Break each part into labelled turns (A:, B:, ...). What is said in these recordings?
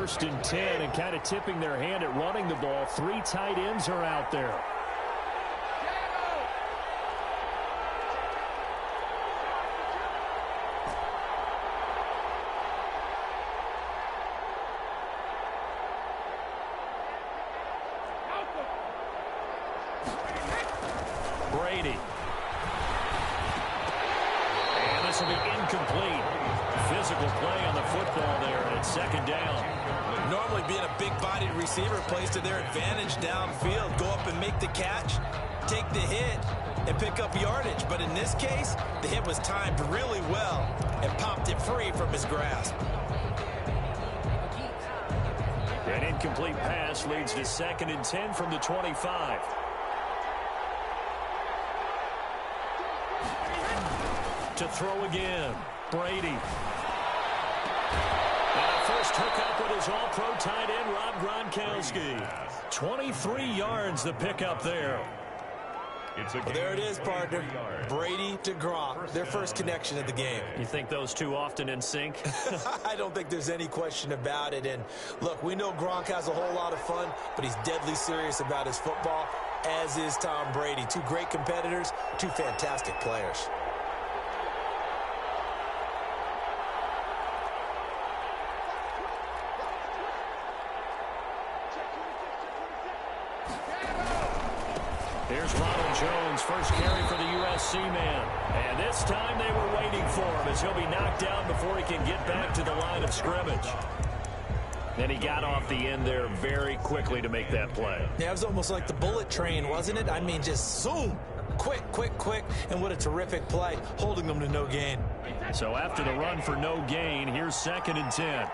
A: first and 10 and kind of tipping their hand at running the ball. 3 tight ends are out there. Brady. And this will be incomplete. Physical play on the football there, and it's second down.
B: Normally being a big-bodied receiver plays to their advantage downfield. Go up and make the catch, take the hit, and pick up yardage. But in this case, the hit was timed really well and popped it free from his grasp.
A: An incomplete pass leads to second and 10 from the 25. To throw again, Brady. And a first hookup with his all-pro tight end, Rob Gronkowski. 23 yards the pickup there.
B: Well, there it is, partner. Brady to Gronk, their first connection of the game.
A: You think those two often in sync?
B: I don't think there's any question about it. And, look, we know Gronk has a whole lot of fun, but he's deadly serious about his football, as is Tom Brady. Two great competitors, two fantastic players.
A: Here's Ronald Jones, first carry for the USC man. And this time they were waiting for him as he'll be knocked down before he can get back to the line of scrimmage. And he got off the end there very quickly to make that play.
B: Yeah, it was almost like the bullet train, wasn't it? I mean, just zoom. Quick, quick, quick. And what a terrific play, holding them to no gain.
A: So after the run for no gain, here's second and 10.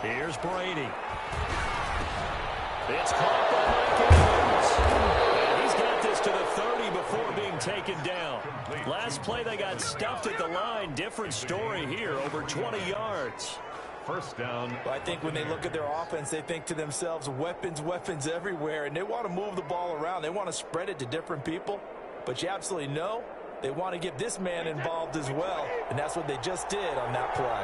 A: Here's Brady. It's caught by Mike Evans. And he's got this to the 30 before being taken down. Last play they got stuffed at the line. Different story here, over 20 yards.
C: First down.
B: Well, I think when they look at their offense, they think to themselves, weapons, weapons everywhere, and they want to move the ball around. They want to spread it to different people. But you absolutely know they want to get this man involved as well, and that's what they just did on that play.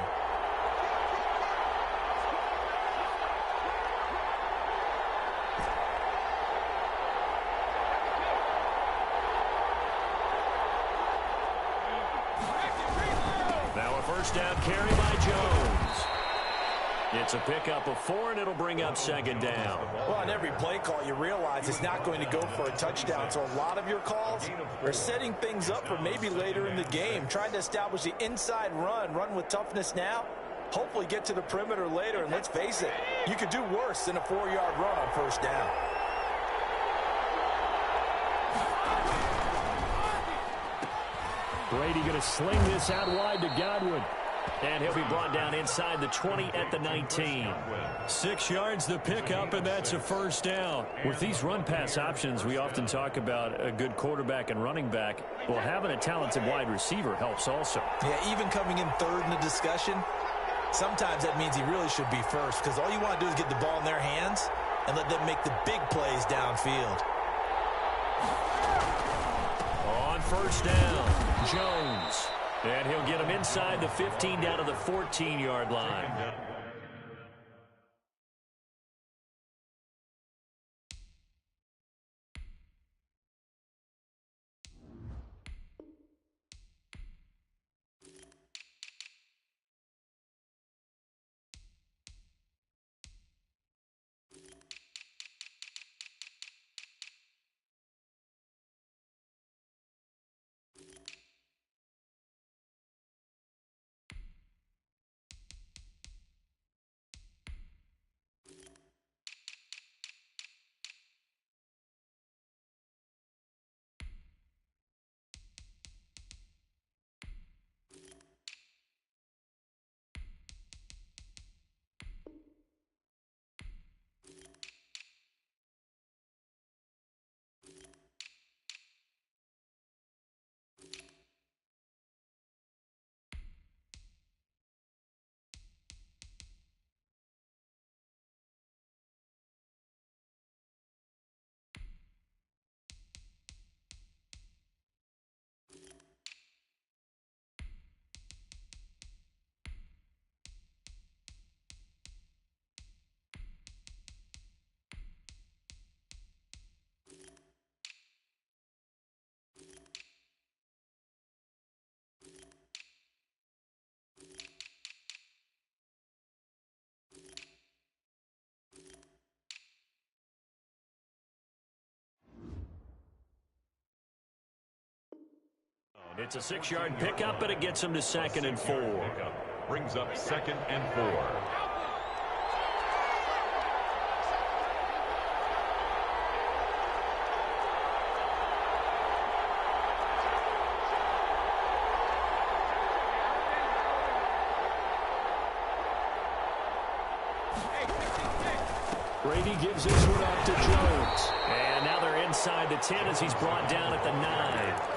A: First down carry by Jones. It's a pickup of 4, and it'll bring up second down.
B: Well, on every play call, you realize it's not going to go for a touchdown. So a lot of your calls are setting things up for maybe later in the game, trying to establish the inside run with toughness now, hopefully get to the perimeter later. And let's face it, you could do worse than a 4-yard run on first down.
A: Brady going to sling this out wide to Godwin. And he'll be brought down inside the 20 at the 19. 6 yards the pickup, and that's a first down. With these run-pass options, we often talk about a good quarterback and running back. Well, having a talented wide receiver helps also.
B: Yeah, even coming in third in the discussion, sometimes that means he really should be first, because all you want to do is get the ball in their hands and let them make the big plays downfield.
A: On first down, Jones. And he'll get him inside the 15 down to the 14-yard line. It's a 6-yard pickup, and it gets him to 2nd and 4.
C: Brings up 2nd and 4.
A: Brady gives this one up to Jones. And now they're inside the 10 as he's brought down at the 9.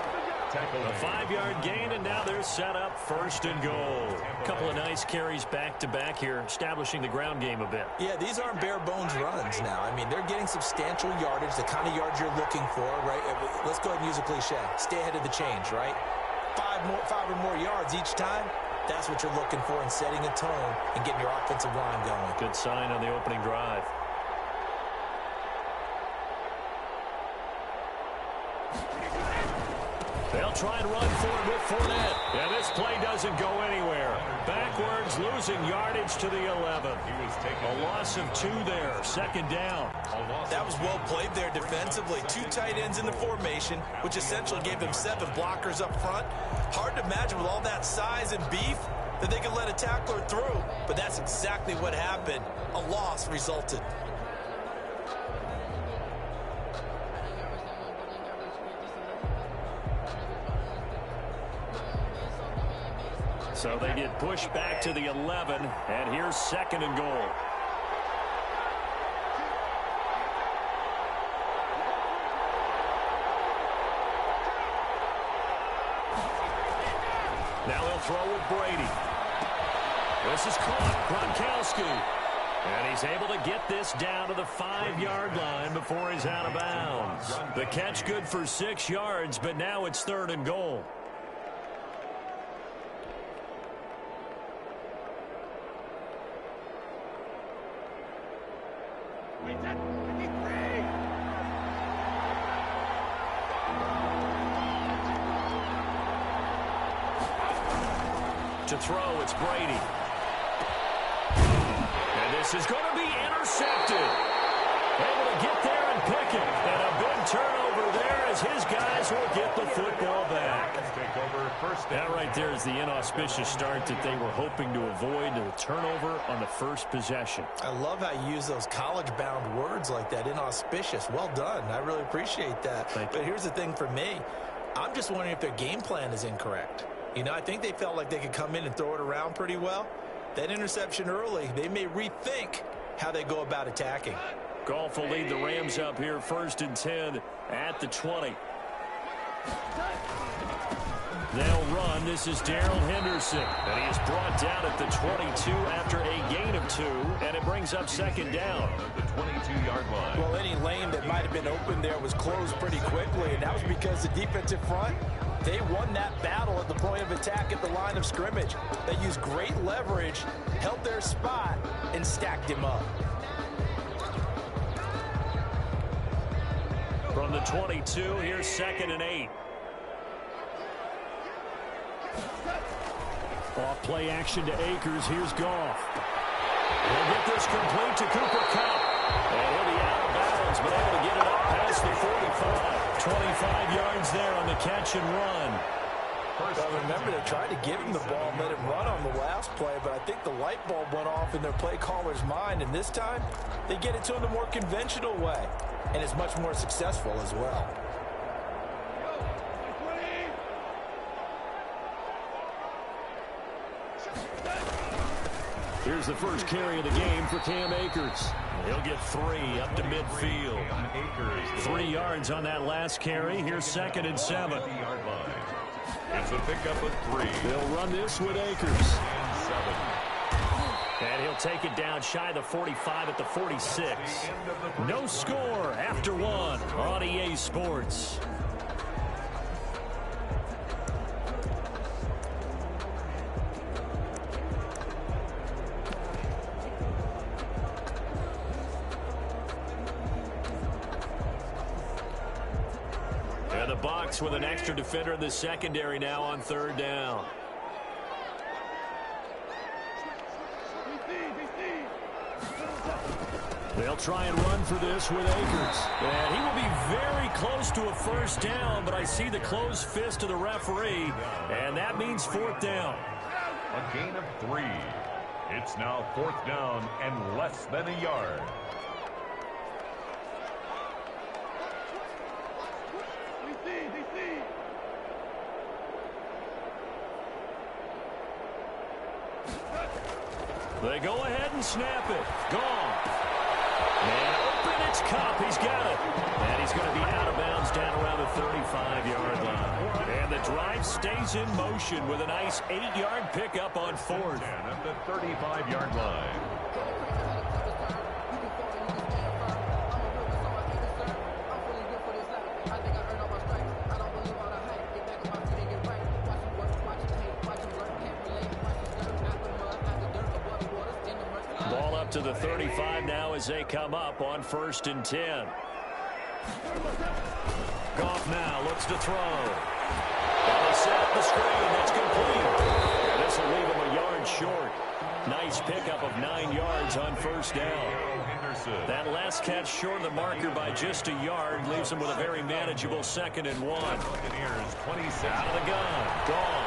A: A 5-yard gain, and now they're set up 1st and goal. A couple of nice carries back-to-back here, establishing the ground game a bit.
B: Yeah, these aren't bare-bones runs now. I mean, they're getting substantial yardage, the kind of yards you're looking for, right? Let's go ahead and use a cliche. Stay ahead of the change, right? 5 or more yards each time. That's what you're looking for in setting a tone and getting your offensive line going.
A: Good sign on the opening drive. They'll try and run for it with Fournette. And this play doesn't go anywhere. Backwards, losing yardage to the 11. A loss of 2 there. 2nd down.
B: That was well played there defensively. 2 tight ends in the formation, which essentially gave them 7 blockers up front. Hard to imagine with all that size and beef that they could let a tackler through. But that's exactly what happened. A loss resulted.
A: So they get pushed back to the 11, and here's 2nd and goal. Now they'll throw with Brady. This is caught. Gronkowski. And he's able to get this down to the 5-yard line before he's out of bounds. The catch good for 6 yards, but now it's 3rd and goal. To throw, it's Brady. And this is going to be intercepted. Able to get there and pick it. And a big turnover there as his guys will get the football back. That right there is the inauspicious start that they were hoping to avoid, the turnover on the first possession.
B: I love how you use those college-bound words like that, inauspicious. Well done. I really appreciate that.
A: Thank you.
B: But here's the thing for me. I'm just wondering if their game plan is incorrect. You know, I think they felt like they could come in and throw it around pretty well. That interception early, they may rethink how they go about attacking.
A: Goff will lead the Rams up here 1st and 10 at the 20. They'll run. This is Darrell Henderson. And he is brought down at the 22 after a gain of 2. And it brings up 2nd down.
C: The 22-yard line.
B: Well, any lane that might have been open there was closed pretty quickly. And that was because the defensive front, they won that battle at the point of attack at the line of scrimmage. They used great leverage, held their spot, and stacked him up.
A: From the 22, here's 2nd and 8. Off play action to Akers. Here's Goff. He'll get this complete to Cooper Kupp. And he'll be out of bounds, but able to get it up past the 45. 25 yards there on the catch and run.
B: Well, remember, they tried to give him the ball and let him run on the last play, but I think the light bulb went off in their play caller's mind, and this time they get it to him the more conventional way, and it's much more successful as well.
A: Here's the first carry of the game for Cam Akers. He'll get 3 up to midfield. 3 yards on that last carry. Here's 2nd and 7.
C: It's a pickup of 3.
A: They'll run this with Akers. And he'll take it down shy of the 45 at the 46. No score after 1 on EA Sports. And the Bucs with an extra defender in the secondary now on 3rd down. They'll try and run for this with Akers. And he will be very close to a first down, but I see the closed fist of the referee, and that means fourth down.
C: A gain of 3. It's now fourth down and less than a yard.
A: They go ahead and snap it. Gone. And open, it's Cup. He's got it. And he's going to be out of bounds down around the 35-yard line. And the drive stays in motion with a nice 8-yard pickup on fourth.
C: And at the 35-yard line.
A: Ball up to the 35 now as they come up on 1st and 10. Goff now looks to throw. And they set up the screen. That's complete. And this will leave him a yard short. Nice pickup of 9 yards on first down. That last catch short of the marker by just a yard leaves him with a very manageable 2nd and 1. Out of the gun. Gone.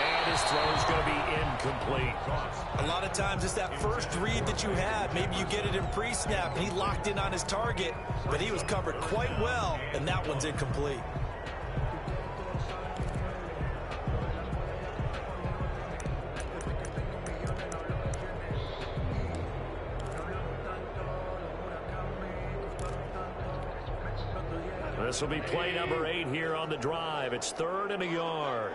A: And his throw is going to be incomplete.
B: A lot of times it's that first read that you have. Maybe you get it in pre-snap, and he locked in on his target, but he was covered quite well, and that one's incomplete.
A: This will be play number 8 here on the drive. It's 3rd and a yard.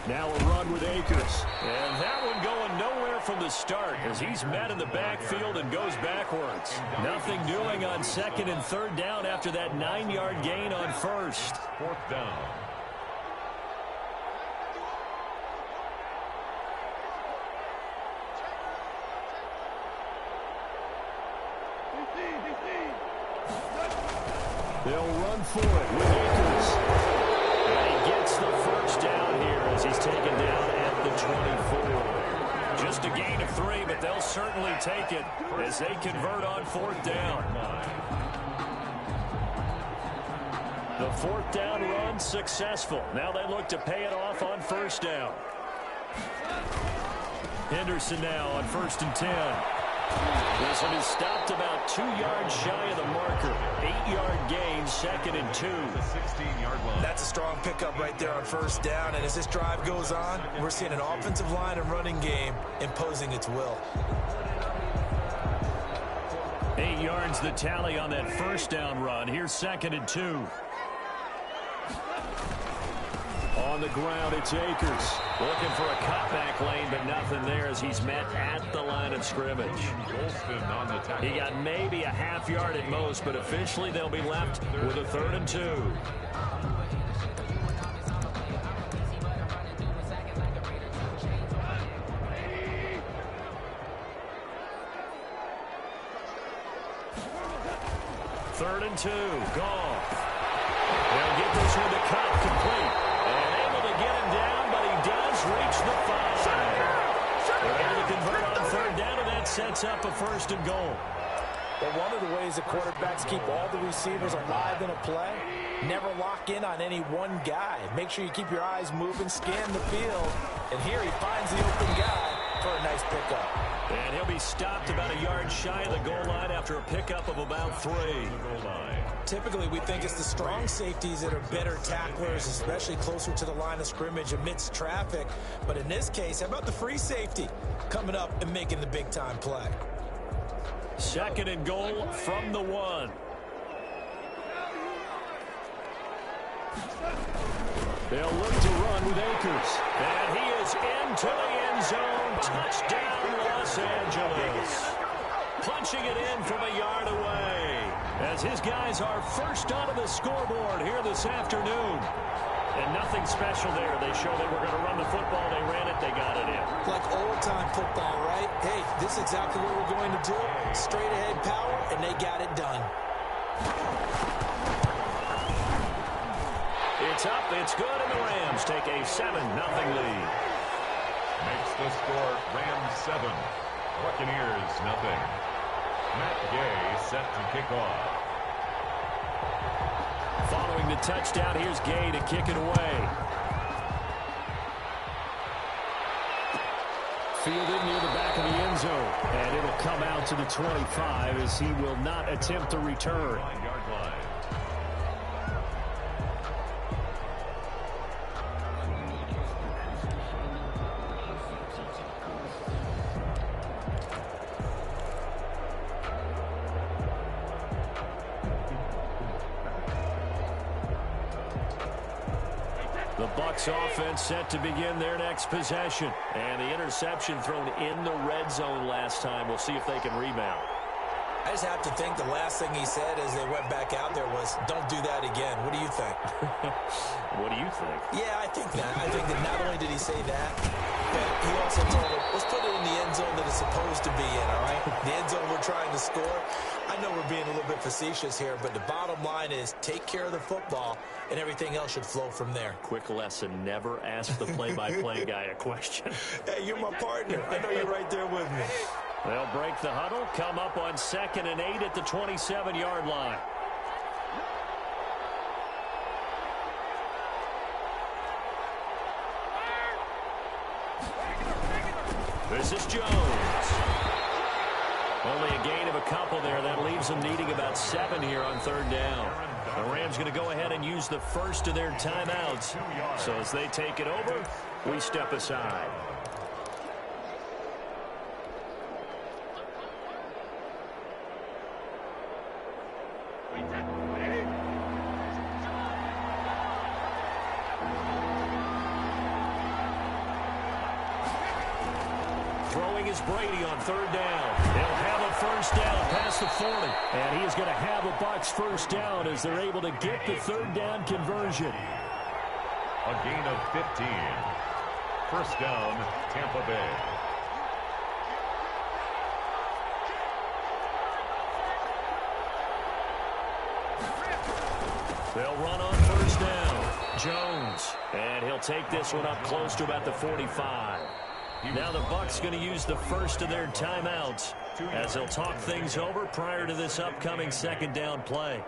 A: Now a run with Akers. And that one going nowhere from the start as he's met in the backfield and goes backwards. Nothing doing on 2nd and 3rd down after that 9-yard gain on 1st.
C: 4th down.
A: They'll run for it with Akers. And he gets the first down here as he's taken down at the 24. Just a gain of 3, but they'll certainly take it as they convert on 4th down. The 4th down run successful. Now they look to pay it off on 1st down. Henderson now on 1st and 10. This one is stopped about 2 yards shy of the marker. 8-yard gain, 2nd and 2.
C: The 16-yard line.
B: That's a strong pickup right there on 1st down, and as this drive goes on, we're seeing an offensive line and running game imposing its will.
A: 8 yards the tally on that 1st down run. Here's 2nd and 2. On the ground, it's Akers. Looking for a cutback lane, but nothing there as he's met at the line of scrimmage.
C: On the tackle.
A: He got maybe a half yard at most, but officially they'll be left with a 3rd and 2. Third and 2. Gone. They'll get this one to Cup complete. Get him down, but he does reach the 5. They're able to convert on 3rd down, and that sets up a 1st and goal.
B: But one of the ways that quarterbacks keep all the receivers alive in a play, never lock in on any one guy. Make sure you keep your eyes moving, scan the field, and here he finds the open guy for a nice pickup.
A: And he'll be stopped about a yard shy of the goal line after a pickup of about 3.
B: Typically, we think it's the strong safeties that are better tacklers, especially closer to the line of scrimmage amidst traffic. But in this case, how about the free safety coming up and making the big-time play?
A: 2nd and goal from the 1. They'll look to run with Akers. And he is into the end zone. Touchdown, Los Angeles. Punching it in from a yard away. As his guys are first onto the scoreboard here this afternoon. And nothing special there. They show they were going to run the football. They ran it. They got it in.
B: Like old-time football, right? Hey, this is exactly what we're going to do. Straight-ahead power, and they got it done.
A: It's up. It's good, and the Rams take a 7-0 lead.
C: Makes the score Rams 7, Buccaneers nothing. Matt Gay set to kick off.
A: Following the touchdown, here's Gay to kick it away. Fielded near the back of the end zone. And it'll come out to the 25 as he will not attempt to return.
C: 9-yard line.
A: The Bucs offense set to begin their next possession. And the interception thrown in the red zone last time. We'll see if they can rebound.
B: I just have to think the last thing he said as they went back out there was, don't do that again. What do you think?
A: What do you think?
B: Yeah, I think that. I think that not only did he say that, but he also told him, let's put it in the end zone that it's supposed to be in, all right? The end zone we're trying to score. I know we're being a little bit facetious here, but the bottom line is take care of the football, and everything else should flow from there.
A: Quick lesson, never ask the play-by-play guy a question.
B: Hey, you're my partner. I know you're right there with me.
A: They'll break the huddle, come up on 2nd and 8 at the 27-yard line. This is Jones. Only a gain of a couple there. That leaves them needing about 7 here on 3rd down. The Rams going to go ahead and use the first of their timeouts. So as they take it over, we step aside. Throwing is Brady on 3rd down. They'll have a first down past the 40. And he is going to have a Bucs first down as they're able to get the 3rd down conversion.
C: A gain of 15. First down, Tampa Bay.
A: They'll run on first down. Jones. And he'll take this one up close to about the 45. Now the Bucs going to use the first of their timeouts as they'll talk things over prior to this upcoming 2nd down play.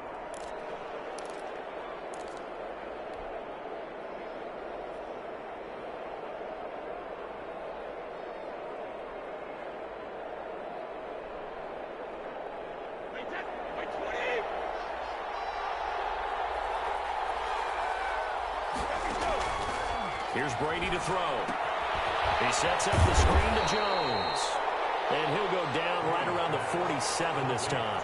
A: Here's Brady to throw. He sets up the screen to Jones. And he'll go down right around the 47 this time.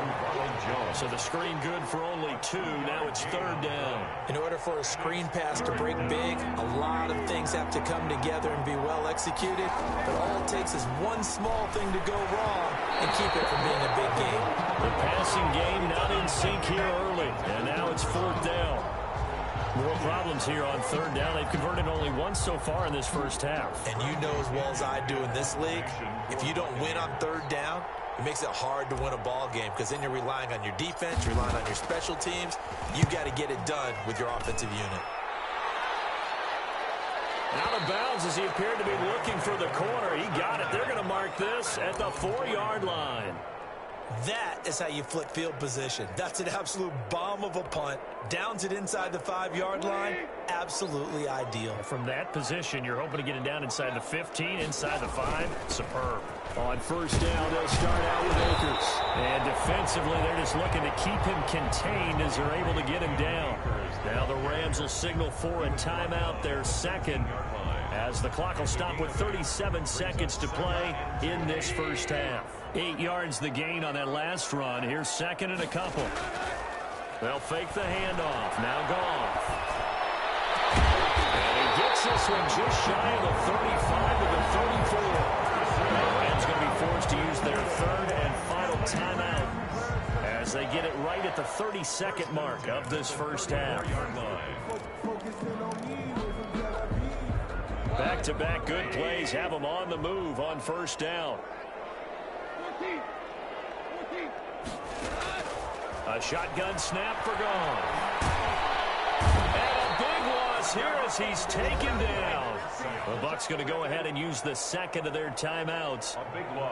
A: So the screen good for only 2. Now it's 3rd down.
B: In order for a screen pass to break big, a lot of things have to come together and be well executed. But all it takes is one small thing to go wrong and keep it from being a big game.
A: The passing game not in sync here early. And now it's 4th down. More problems here on 3rd down. They've converted only once so far in this first half.
B: And you know as well as I do in this league, if you don't win on 3rd down, it makes it hard to win a ball game because then you're relying on your defense, relying on your special teams. You've got to get it done with your offensive unit.
A: Out of bounds as he appeared to be looking for the corner. He got it. They're going to mark this at the 4-yard line.
B: That is how you flip field position. That's an absolute bomb of a punt. Downs it inside the 5-yard line. Absolutely ideal.
A: From that position, you're hoping to get it down inside the 15, inside the 5. Superb. On first down, they'll start out with Akers. And defensively, they're just looking to keep him contained as they're able to get him down. Now the Rams will signal for a timeout, their 2nd, as the clock will stop with 37 seconds to play in this first half. 8 yards the gain on that last run. Here's 2nd and a couple. They'll fake the handoff. Now Goff. And he gets this one just shy of the 35 to the 34. The Rams going to be forced to use their 3rd and final timeout as they get it right at the 32nd mark of this first half. Back-to-back good plays have them on the move on first down. A shotgun snap for Goff. And a big loss is here as he's taken down. The Bucs going to go ahead and use the second of their timeouts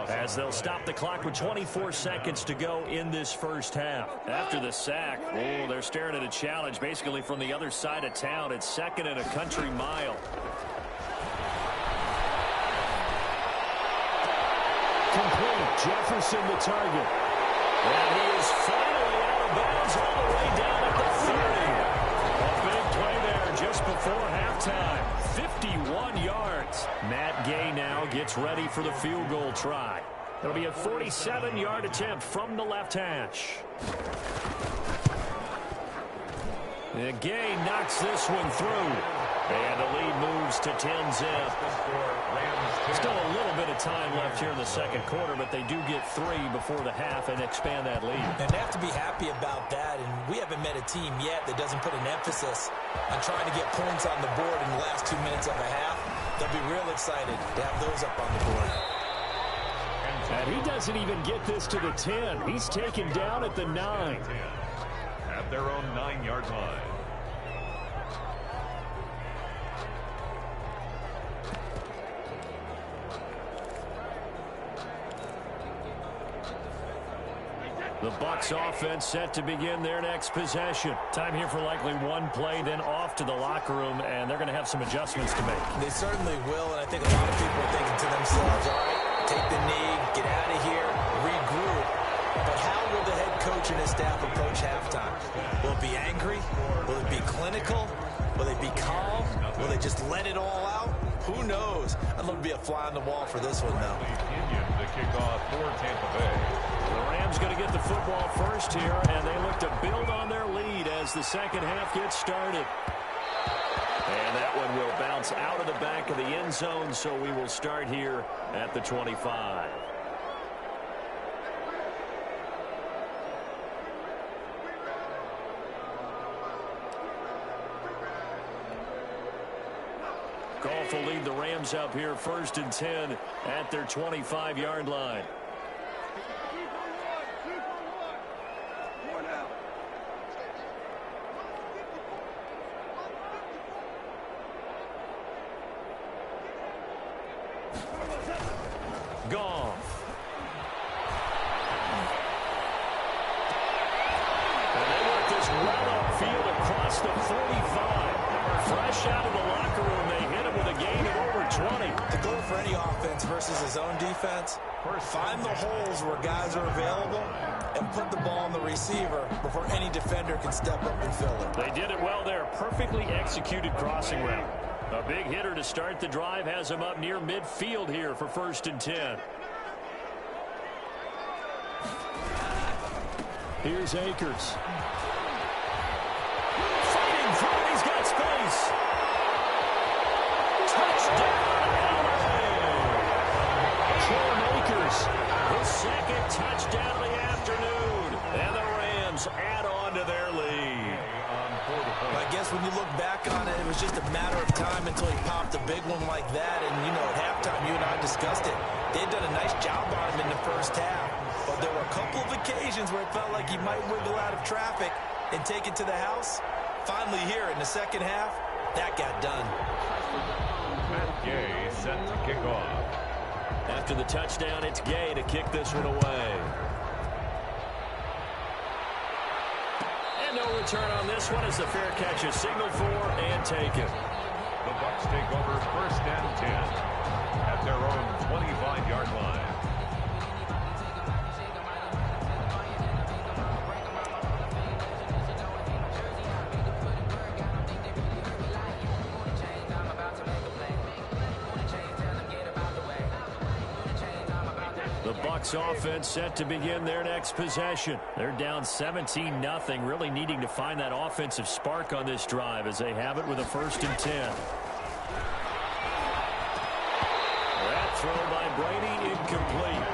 A: as they'll stop the clock with 24 seconds to go in this first half. After the sack, they're staring at a challenge basically from the other side of town. It's second and a country mile. Complete. Jefferson the target. And he is finally out of bounds all the way down at the 30. A big play there just before halftime. 51 yards. Matt Gay now gets ready for the field goal try. It'll be a 47-yard attempt from the left hash. And Gay knocks this one through. And the lead moves to 10-zip. Still a little bit of time left here in the second quarter, but they do get 3 before the half and expand that lead.
B: And they have to be happy about that, and we haven't met a team yet that doesn't put an emphasis on trying to get points on the board in the last 2 minutes of a half. They'll be real excited to have those up on the board.
A: And he doesn't even get this to the 10. He's taken down at the 9.
C: At their own 9-yard line.
A: The Bucs offense set to begin their next possession. Time here for likely one play, then off to the locker room, and they're going to have some adjustments to make.
B: They certainly will, and I think a lot of people are thinking to themselves, all right, take the knee, get out of here, regroup. But how will the head coach and his staff approach halftime? Will it be angry? Will it be clinical? Will they be calm? Will they just let it all out? Who knows? I'd love to be a fly on the wall for this one, though.
C: The kickoff for Tampa Bay.
A: The Rams going to get the football first here, and they look to build on their lead as the second half gets started. And that one will bounce out of the back of the end zone, so we will start here at the 25. Goff will lead the Rams up here first and 10 at their 25-yard line. Goff. And they work this well upfield across the 45. Fresh out of the locker room, they hit him with a gain of over 20.
B: The goal for any offense versus his own defense, find the holes where guys are available and put the ball on the receiver before any defender can step up and fill it.
A: They did it well there. Perfectly executed crossing route. A big hitter to start the drive has him up near midfield here for first and 10. Here's Akers. Fighting for it. He's got space. Touchdown, LA! Jordan Akers, his second touchdown of the afternoon. And the Rams add on to their lead.
B: I guess when you look back on it, it was just a matter of time until he popped a big one like that. And, you know, at halftime, you and I discussed it. They'd done a nice job on him in the first half. But there were a couple of occasions where it felt like he might wiggle out of traffic and take it to the house. Finally here in the second half, that got done.
C: Matt Gay set to kick off.
A: After the touchdown, it's Gay to kick this one away. And no return on this one as the fair catch is signaled for and taken.
C: The Bucs take over first and 10 at their own 25-yard line.
A: The Bucs offense set to begin their next possession. They're down 17-0, really needing to find that offensive spark on this drive as they have it with a first and 10. That throw by Brady incomplete.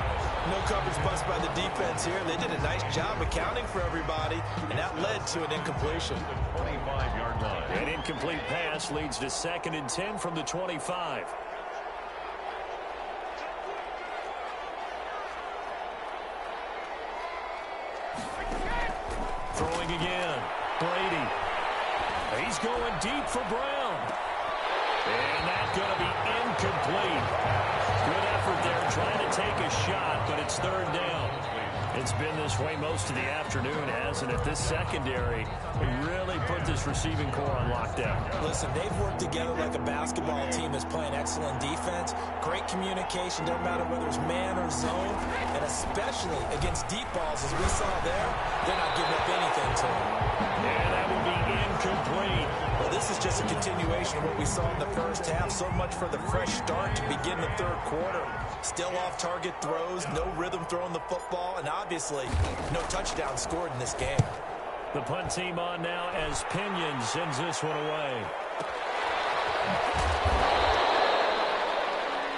B: No coverage bust by the defense here. They did a nice job accounting for everybody, and that led to an incompletion.
C: 25-yard line.
A: An incomplete pass leads to second and 10 from the 25. Throwing again. Brady. He's going deep for Brown. And that's going to be incomplete. Good effort there trying to take a shot, but it's third down. It's been this way most of the afternoon, hasn't it? This secondary really put this receiving core on lockdown.
B: Listen, they've worked together like a basketball team that's playing excellent defense. Great communication, doesn't matter whether it's man or zone. And especially against deep balls, as we saw there, they're not giving up anything to them.
A: And that will be incomplete.
B: Well, this is just a continuation of what we saw in the first half. So much for the fresh start to begin the third quarter. Still off-target throws, no rhythm throwing the football, and obviously no touchdown scored in this game.
A: The punt team on now as Pinion sends this one away.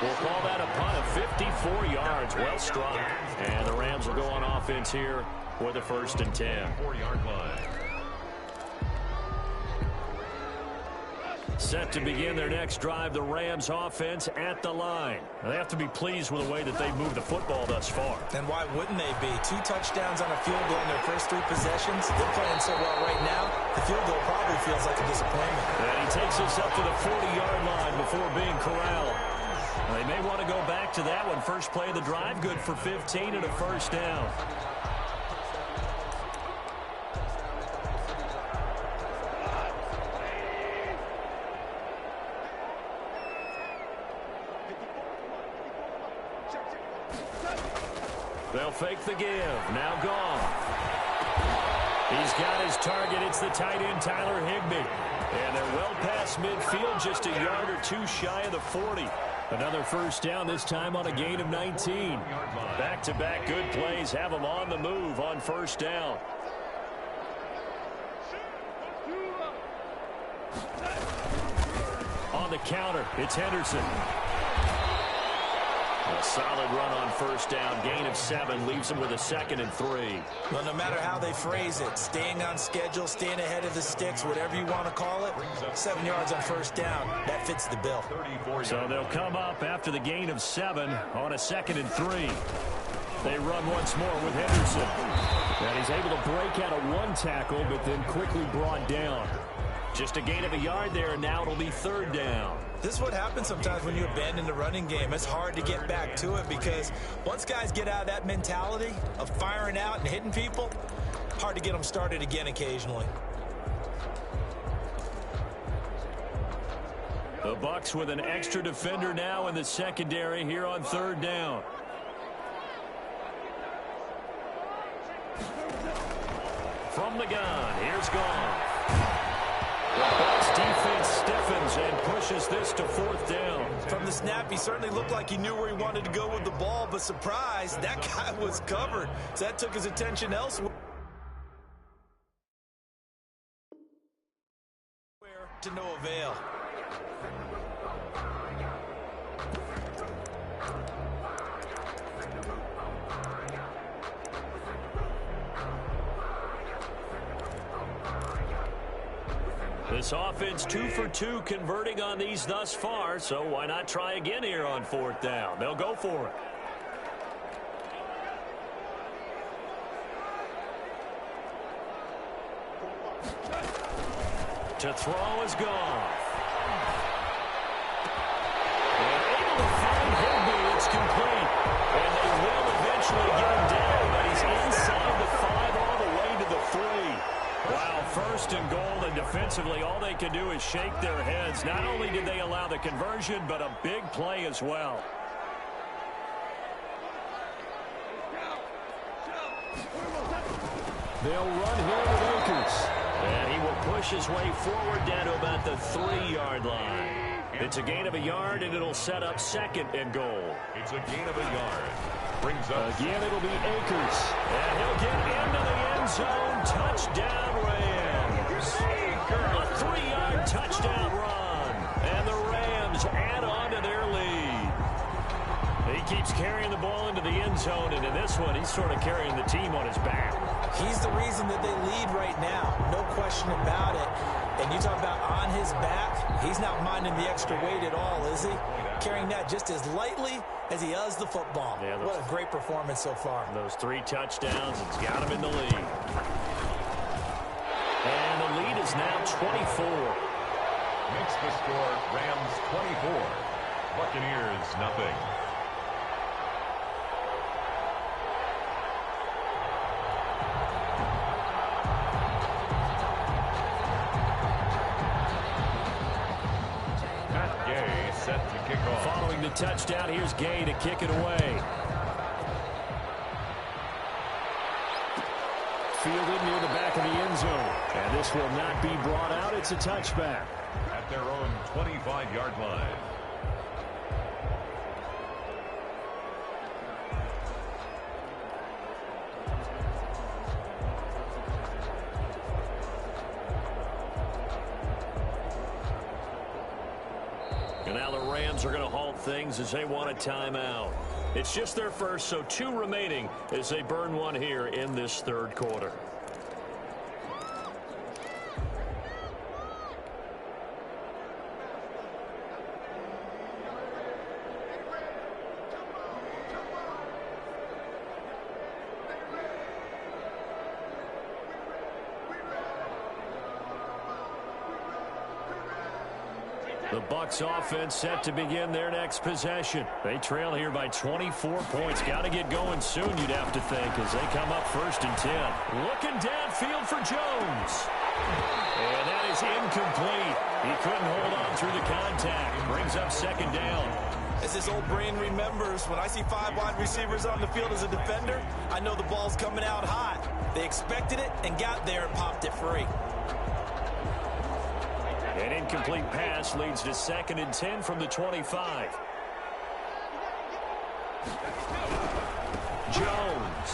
A: We'll call that a punt of 54 yards. Well struck. And the Rams will go on offense here for the 1st and 10.
C: 4-yard line.
A: Set to begin their next drive, the Rams offense at the line. Now, they have to be pleased with the way that they've moved the football thus far.
B: And why wouldn't they be? 2 touchdowns on a field goal in their first 3 possessions. They're playing so well right now, the field goal probably feels like a disappointment.
A: And he takes us up to the 40-yard line before being corralled. They may want to go back to that one. First play of the drive, good for 15 and a first down. They'll fake the give. Now gone. He's got his target. It's the tight end, Tyler Higbee. And they're well past midfield, just a yard or 2 shy of the 40. Another first down, this time on a gain of 19. Back-to-back good plays have them on the move on first down. On the counter, it's Henderson. A solid run on first down. Gain of 7 leaves them with a 2nd and 3.
B: Well, no matter how they phrase it, staying on schedule, staying ahead of the sticks, whatever you want to call it, 7 yards on first down, that fits the bill.
A: So they'll come up after the gain of 7 on a 2nd and 3. They run once more with Henderson. And he's able to break out of 1 tackle, but then quickly brought down. Just a gain of a yard there, and now it'll be 3rd down.
B: This is what happens sometimes when you abandon the running game. It's hard to get back to it because once guys get out of that mentality of firing out and hitting people, hard to get them started again occasionally.
A: The Bucs with an extra defender now in the secondary here on 3rd down. From the gun, here's Goff. The Bucs defense stiffens and pushes this to 4th down.
B: From the snap, he certainly looked like he knew where he wanted to go with the ball, but surprise, that guy was covered. So that took his attention elsewhere. To no avail.
A: This offense 2 for 2 converting on these thus far, so why not try again here on 4th down? They'll go for it. To throw is Goff. And able to find Higbee. It's complete. And they will eventually get him down, but he's inside the 5 all the way to the 3. Wow, 1st and goal, and defensively all they can do is shake their heads. Not only did they allow the conversion, but a big play as well. They'll run here with Akers. And he will push his way forward down to about the 3-yard line. It's a gain of a yard, and it'll set up 2nd and goal.
C: It's a gain of a yard. Brings up.
A: Again, it'll be Akers. And he'll get into the end zone. Touchdown, Rams. A 3-yard touchdown run. And the Rams add on to their lead. He keeps carrying the ball into the end zone, and in this one, he's sort of carrying the team on his back.
B: He's the reason that they lead right now. No question about it. And you talk about on his back, he's not minding the extra weight at all, is he? Carrying that just as lightly as he does the football. Yeah, what a great performance so far.
A: Those 3 touchdowns, it's got him in the lead. And the lead is now 24.
C: Makes the score Rams 24, Buccaneers nothing. Matt Gay set to kick off.
A: Following the touchdown, here's Gay to kick it away. Fielded near the back of the end zone. And this will not be brought out. It's a touchback.
C: At their own 25-yard line.
A: And now the Rams are going to halt things as they want a timeout. It's just their first, so 2 remaining as they burn one here in this third quarter. The Bucs offense set to begin their next possession. They trail here by 24 points. Got to get going soon, you'd have to think, as they come up 1st and 10. Looking downfield for Jones. And that is incomplete. He couldn't hold on through the contact. Brings up 2nd down.
B: As his old brain remembers, when I see 5 wide receivers on the field as a defender, I know the ball's coming out hot. They expected it and got there and popped it free.
A: An incomplete pass leads to 2nd and 10 from the 25. Jones.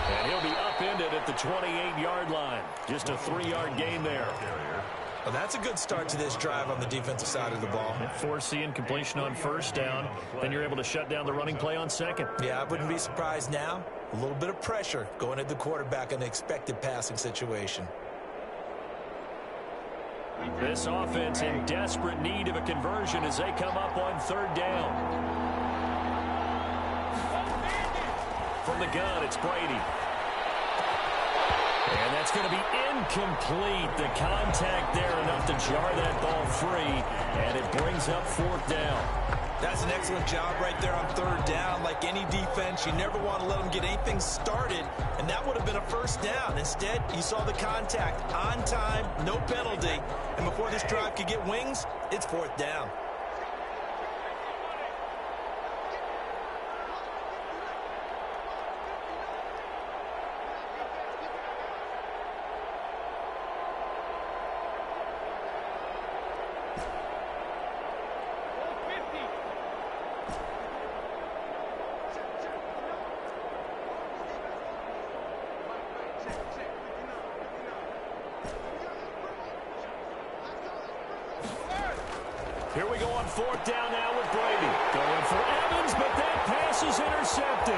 A: And he'll be upended at the 28-yard line. Just a 3-yard gain there.
B: Well, that's a good start to this drive on the defensive side of the ball.
A: Force the incompletion on 1st down. Then you're able to shut down the running play on 2nd.
B: Yeah, I wouldn't be surprised now. A little bit of pressure going at the quarterback in an expected passing situation.
A: This offense in desperate need of a conversion as they come up on 3rd down. From the gun, it's Brady. And that's going to be incomplete. The contact there enough to jar that ball free, and it brings up 4th down.
B: That's an excellent job right there on 3rd down. Like any defense, you never want to let them get anything started, and that would have been a 1st down. Instead, you saw the contact on time, no penalty, and before this drive could get wings, it's 4th down. Here we go on 4th down now with Brady. Going for Evans, but that pass is intercepted.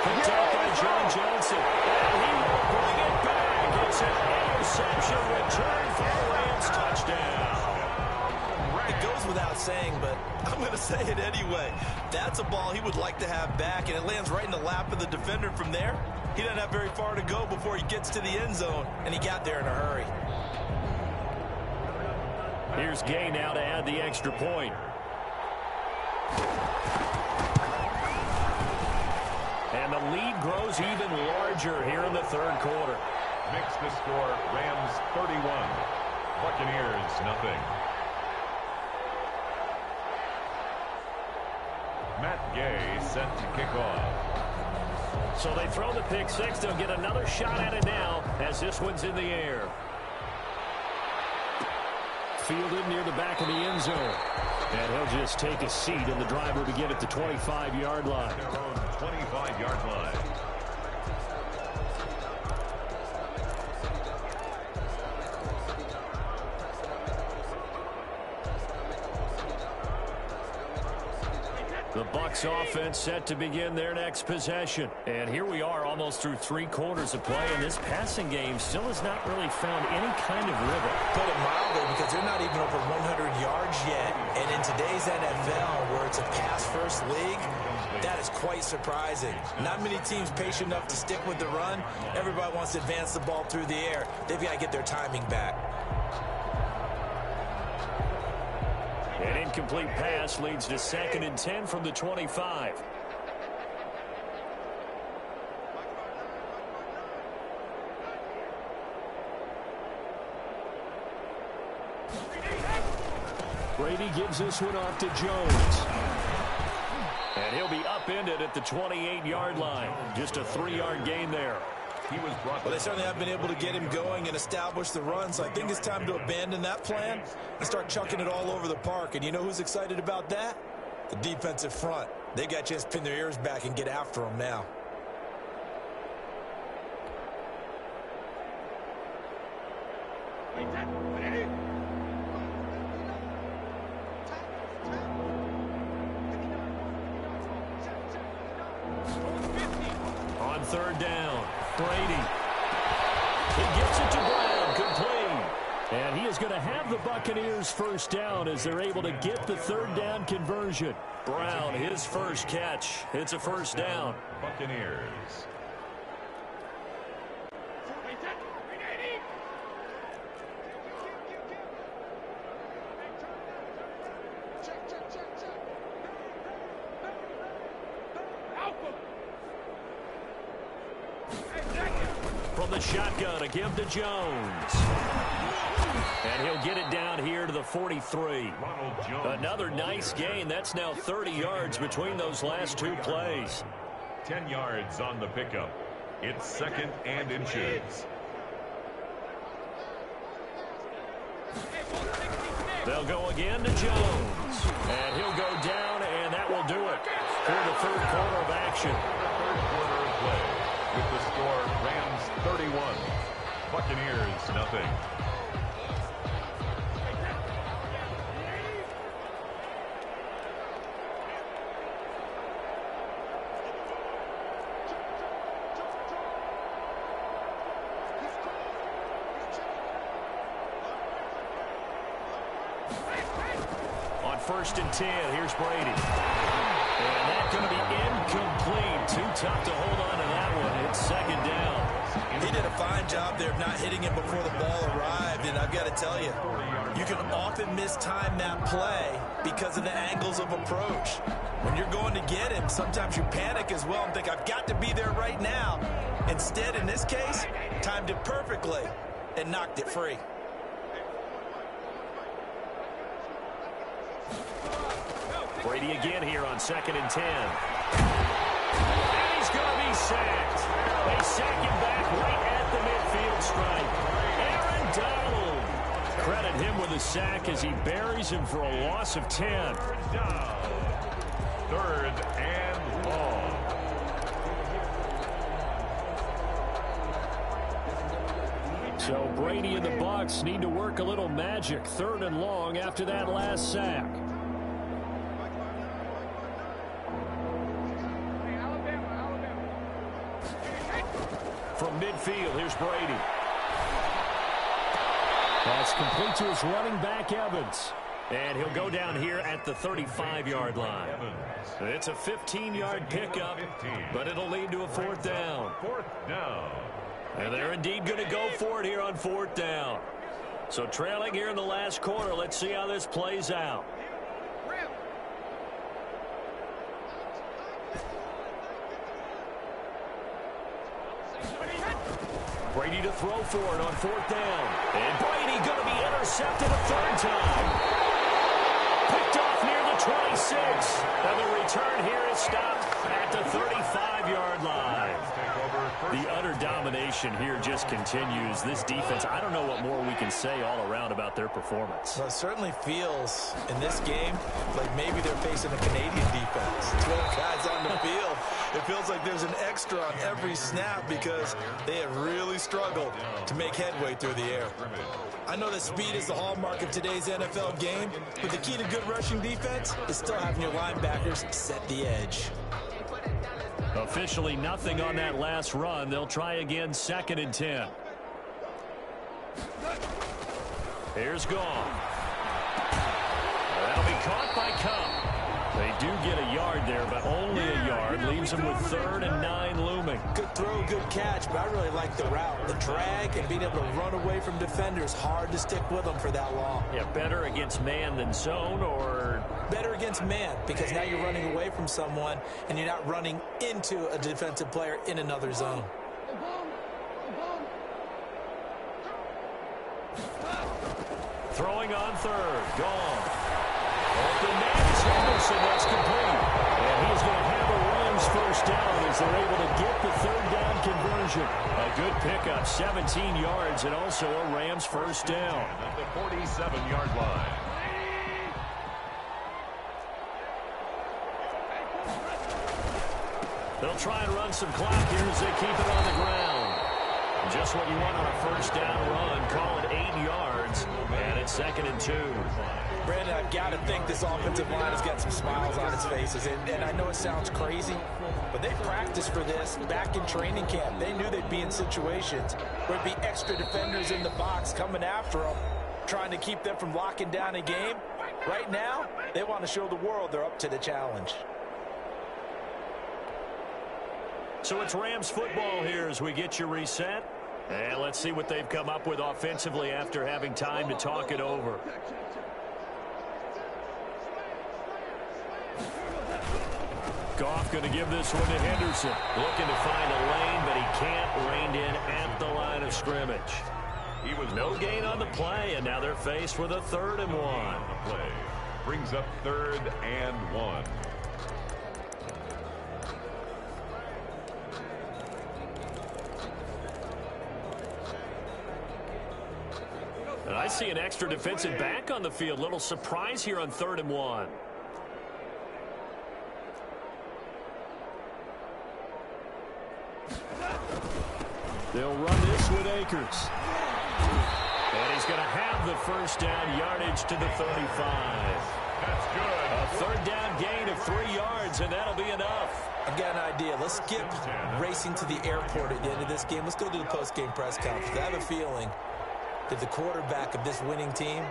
B: Picked up by John Johnson. And he will bring it back. It's an interception return for the Rams touchdown. It goes without saying, but I'm going to say it anyway. That's a ball he would like to have back, and it lands right in the lap of the defender from there. He doesn't have very far to go before he gets to the end zone, and he got there in a hurry.
A: Here's Gay now to add the extra point. And the lead grows even larger here in the 3rd quarter.
C: Makes the score Rams 31, Buccaneers nothing. Matt Gay set to kick off.
A: So they throw the pick 6. They'll get another shot at it now as this one's in the air. Fielded near the back of the end zone. And he'll just take a seat, and the driver to get at the 25-yard line.
C: Their own 25-yard line.
A: The Bucs offense set to begin their next possession. And here we are almost through 3 quarters of play, and this passing game still has not really found any kind of rhythm.
B: Put it mildly, because they're not even over 100 yards yet. And in today's NFL, where it's a pass-first league, that is quite surprising. Not many teams patient enough to stick with the run. Everybody wants to advance the ball through the air. They've got to get their timing back.
A: An incomplete pass leads to 2nd and 10 from the 25. Brady gives this one off to Jones. And he'll be upended at the 28-yard line. Just a 3-yard gain there.
B: Well, they certainly have been able to get him going and establish the run, so I think it's time to abandon that plan and start chucking it all over the park. And you know who's excited about that? The defensive front. They got a chance to pin their ears back and get after him now.
A: On 3rd down, Brady. He gets it to Brown, complete. And he is going to have the Buccaneers first down as they're able to get the 3rd down conversion. Brown, his first catch. It's a first down.
C: Buccaneers.
A: From the shotgun, a give to Jones. And he'll get it down here to the 43. Another nice gain. That's now 30 yards between those last 2 plays.
C: 10 yards on the pickup. It's 2nd and inches.
A: They'll go again to Jones. And he'll go down, and that will do it for the 3rd quarter of action.
C: The 3rd quarter of play. With the score, Rams 31, Buccaneers nothing.
A: On 1st and 10, here's Brady. And that's going to be incomplete. Too tough to hold on to that one. It's 2nd down.
B: He did a fine job there of not hitting it before the ball arrived, and I've got to tell you, you can often mistime that play because of the angles of approach. When you're going to get him, sometimes you panic as well and think, I've got to be there right now. Instead, in this case, timed it perfectly and knocked it free.
A: Brady again here on 2nd and 10. And he's going to be sacked. They sack him back right at the midfield stripe. Aaron Donald. Credit him with a sack as he buries him for a loss of 10.
C: 3rd and long.
A: So Brady and the Bucs need to work a little magic. 3rd and long after that last sack. From midfield, here's Brady. That's complete to his running back, Evans. And he'll go down here at the 35-yard line. It's a 15-yard pickup, but it'll lead to a 4th down.
C: 4th down.
A: And they're indeed going to go for it here on 4th down. So trailing here in the last quarter, let's see how this plays out. Brady to throw for it on 4th down. And Brady going to be intercepted a 3rd time. Picked off near the 26. And the return here is stopped at the 35-yard line. The utter domination here just continues. This defense, I don't know what more we can say all around about their performance.
B: Well, it certainly feels in this game like maybe they're facing a Canadian defense. 12 guys on the field. It feels like there's an extra on every snap because they have really struggled to make headway through the air. I know that speed is the hallmark of today's NFL game, but the key to good rushing defense is still having your linebackers set the edge.
A: Officially nothing on that last run. They'll try again, 2nd and 10. Here's Gone. That'll be caught by Cup. They do get a yard there, but only a yard. Leaves them with 3rd and 9 looming.
B: Good throw, good catch, but I really like the route. The drag and being able to run away from defenders. Hard to stick with them for that long.
A: Yeah, better against man than zone, or?
B: Better against man, because now you're running away from someone and you're not running into a defensive player in another zone.
A: Throwing on 3rd. Gone. Open man is Henderson. That's complete. And he's going to have a Rams first down as they're able to get the 3rd down conversion. A good pickup, 17 yards, and also a Rams first down.
C: At the 47-yard line.
A: They'll try and run some clock here as they keep it on the ground. Just what you want on a first down run. Call it 8 yards, and it's 2nd and 2.
B: Brandon, I've got to think this offensive line has got some smiles on its faces. And I know it sounds crazy, but they practiced for this back in training camp. They knew they'd be in situations where it'd be extra defenders in the box coming after them, trying to keep them from locking down a game. Right now, they want to show the world they're up to the challenge.
A: So it's Rams football here as we get you reset. And let's see what they've come up with offensively after having time to talk it over. Goff going to give this one to Henderson. Looking to find a lane, but he can't. Reined in at the line of scrimmage. He was no gain on the play, and now they're faced with a 3rd and 1.
C: The play brings up 3rd and 1.
A: And I see an extra defensive back on the field. Little surprise here on 3rd and 1. They'll run this with Akers. And he's going to have the first down, yardage to the 35.
C: That's good.
A: A 3rd down gain of 3 yards, and that'll be enough.
B: I've got an idea. Let's skip racing to the airport at the end of this game. Let's go to the post-game press conference. I have a feeling that the quarterback of this winning team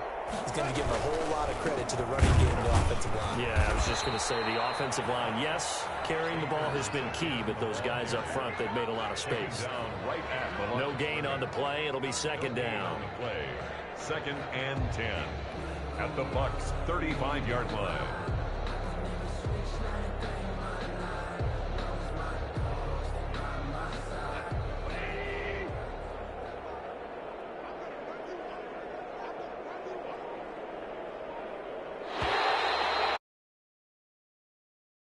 B: is going to give a whole lot of credit to the running game and the offensive line.
A: Yeah, I was just going to say the offensive line, yes, carrying the ball has been key, but those guys up front, they've made a lot of space. No gain on the play. It'll be 2nd down.
C: 2nd and 10 at the Bucs' 35-yard line.